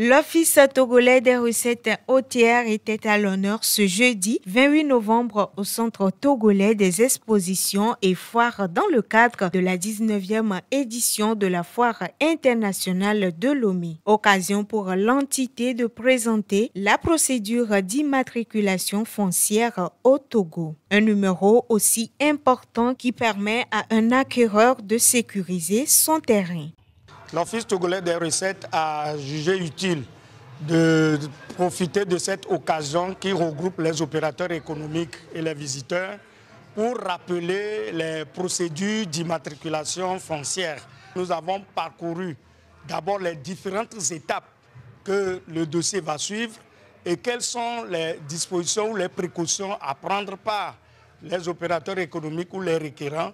L'Office togolais des recettes hôtières était à l'honneur ce jeudi 28 novembre au Centre togolais des expositions et foires dans le cadre de la 19e édition de la Foire internationale de Lomé. Occasion pour l'entité de présenter la procédure d'immatriculation foncière au Togo. Un numéro aussi important qui permet à un acquéreur de sécuriser son terrain. L'Office togolais des recettes a jugé utile de profiter de cette occasion qui regroupe les opérateurs économiques et les visiteurs pour rappeler les procédures d'immatriculation foncière. Nous avons parcouru d'abord les différentes étapes que le dossier va suivre et quelles sont les dispositions ou les précautions à prendre par les opérateurs économiques ou les requérants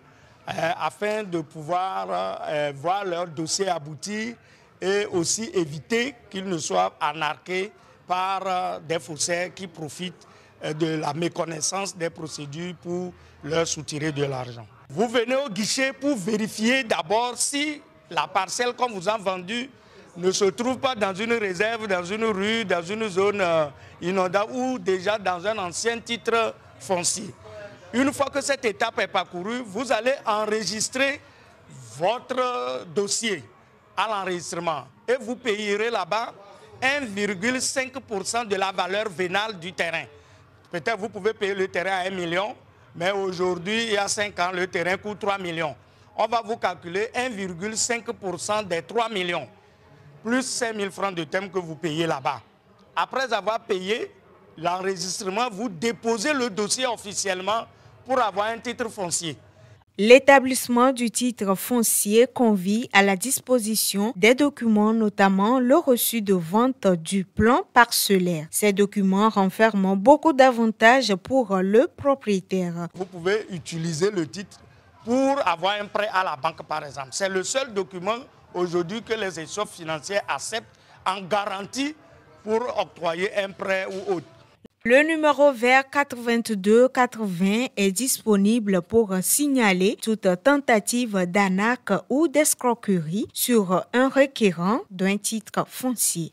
afin de pouvoir voir leur dossier aboutir et aussi éviter qu'ils ne soient arnaqués par des faussaires qui profitent de la méconnaissance des procédures pour leur soutirer de l'argent. Vous venez au guichet pour vérifier d'abord si la parcelle qu'on vous a vendue ne se trouve pas dans une réserve, dans une rue, dans une zone inondable ou déjà dans un ancien titre foncier. Une fois que cette étape est parcourue, vous allez enregistrer votre dossier à l'enregistrement et vous payerez là-bas 1,5% de la valeur vénale du terrain. Peut-être vous pouvez payer le terrain à 1 million, mais aujourd'hui, il y a 5 ans, le terrain coûte 3 millions. On va vous calculer 1,5% des 3 millions, plus 5 000 francs de thème que vous payez là-bas. Après avoir payé l'enregistrement, vous déposez le dossier officiellement pour avoir un titre foncier. L'établissement du titre foncier convie à la disposition des documents, notamment le reçu de vente du plan parcellaire. Ces documents renferment beaucoup d'avantages pour le propriétaire. Vous pouvez utiliser le titre pour avoir un prêt à la banque, par exemple. C'est le seul document aujourd'hui que les institutions financières acceptent en garantie pour octroyer un prêt ou autre. Le numéro vert 8280 est disponible pour signaler toute tentative d'arnaque ou d'escroquerie sur un requérant d'un titre foncier.